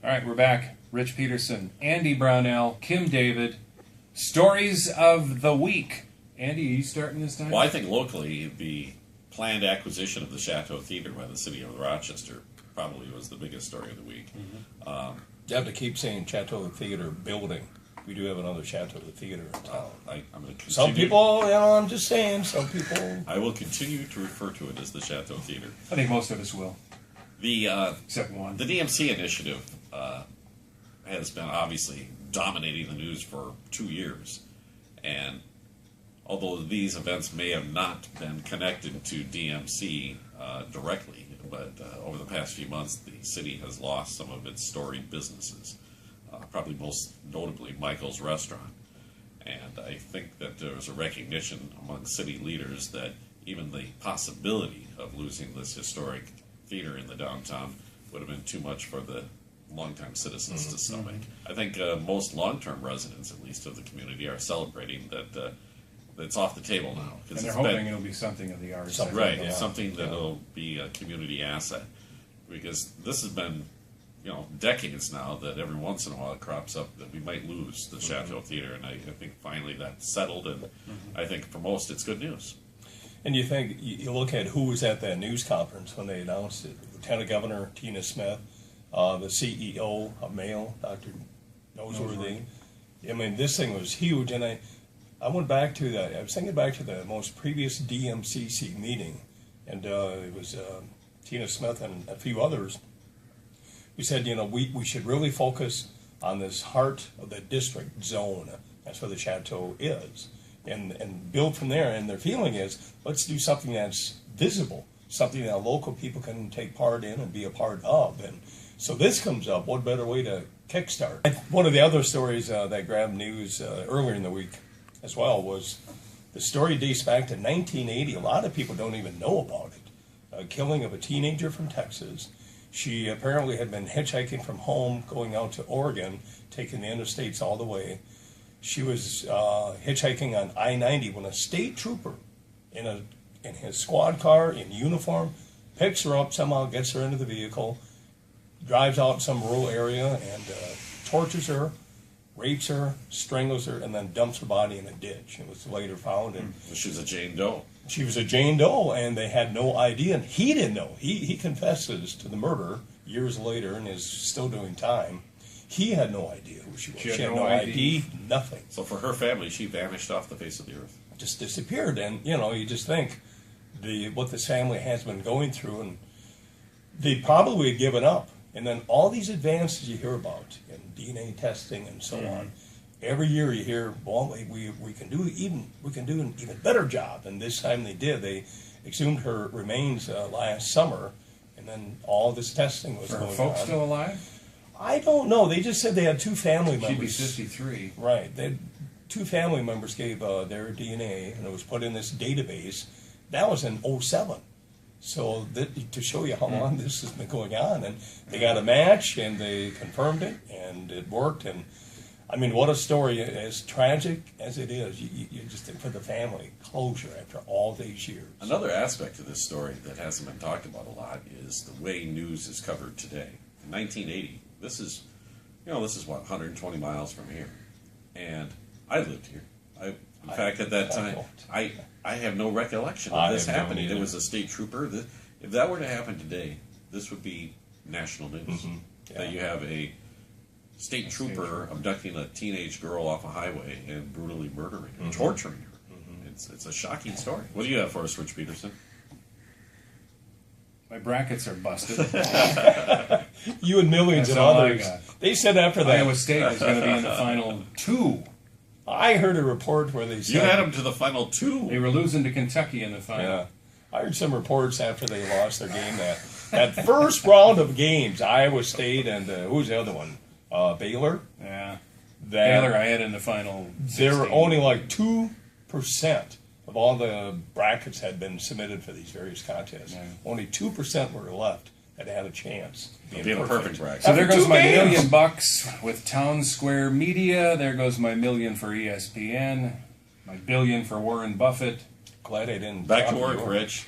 All right, we're back. Rich Peterson, Andy Brownell, Kim David. Stories of the week. Andy, are you starting this time? Well, I think locally the planned acquisition of the Chateau Theater by the city of Rochester probably was the biggest story of the week. Mm-hmm. You have to keep saying Chateau Theater building. We do have another Chateau Theater in town. I'm going to Some people, I'm just saying, some people... I will continue to refer to it as the Chateau Theater. I think most of us will. Except one. The DMC initiative has been obviously dominating the news for 2 years. And although these events may have not been connected to DMC directly, but over the past few months, the city has lost some of its storied businesses, probably most notably Michael's Restaurant. And I think that there was a recognition among city leaders that even the possibility of losing this historic theater in the downtown would have been too much for the longtime citizens to stomach. I think most long-term residents, at least of the community, are celebrating that it's off the table now. And they're hoping it'll be something of the arts. Right, yeah. Something that will be a community asset. Because this has been, decades now that every once in a while it crops up that we might lose the Chateau Theater. And I think finally that's settled, and I think for most it's good news. And you think, you look at who was at that news conference when they announced it. Lieutenant Governor Tina Smith, the CEO of Mayo, Dr. Noseworthy. I mean, this thing was huge, and I went back to that. I was thinking back to the most previous DMCC meeting, and it was Tina Smith and a few others. We said, we should really focus on this heart of the district zone. That's where the Chateau is, and build from there. And their feeling is, let's do something that's visible, something that local people can take part in and be a part of. And so this comes up. What better way to kickstart? One of the other stories that grabbed news earlier in the week as well was the story dates back to 1980. A lot of people don't even know about it. A killing of a teenager from Texas. She apparently had been hitchhiking from home, going out to Oregon, taking the interstates all the way. She was hitchhiking on I-90 when a state trooper in his squad car in uniform picks her up, somehow gets her into the vehicle, drives out some rural area and tortures her, rapes her, strangles her, and then dumps her body in a ditch. It was later found. And she was a Jane Doe. She was a Jane Doe, and they had no idea. And he didn't know. He confesses to the murder years later and is still doing time. He had no idea who she was. She had no ID, nothing. So for her family, she vanished off the face of the earth. Just disappeared. And, you just think what this family has been going through, and they probably had given up. And then all these advances you hear about in DNA testing and so on, every year you hear, well, we can do an even better job. And this time they did. They exhumed her remains last summer, and then all this testing was going on. Are her folks still alive? I don't know. They just said they had two family members. She'd be 53. Right. They had two family members gave their DNA, and it was put in this database. That was in 2007. So to show you how long this has been going on, and they got a match, and they confirmed it, and it worked. And I mean, what a story! As tragic as it is, you just think for the family, closure after all these years. Another aspect of this story that hasn't been talked about a lot is the way news is covered today. In 1980, this is what, 120 miles from here, and I lived here. In fact, at that time, I have no recollection of this happening. There was a state trooper. If that were to happen today, this would be national news. That you have a state trooper abducting a teenage girl off a highway and brutally murdering her, torturing her. It's a shocking story. What do you have for us, Rich Peterson? My brackets are busted. You and millions of others. They said after that Iowa State was going to be in the final two. I heard a report where they said... You had them to the final two. They were losing to Kentucky in the final. Yeah. I heard some reports after they lost their game that first round of games, Iowa State and who's the other one? Baylor? Yeah. Baylor I had in the final 16. There were only like 2% of all the brackets had been submitted for these various contests. Yeah. Only 2% were left that had a chance. Being a perfect bracket. So there goes my $1 million with Town Square Media. There goes my $1 million for ESPN. My $1 billion for Warren Buffett. Glad I didn't. Back to work, Rich.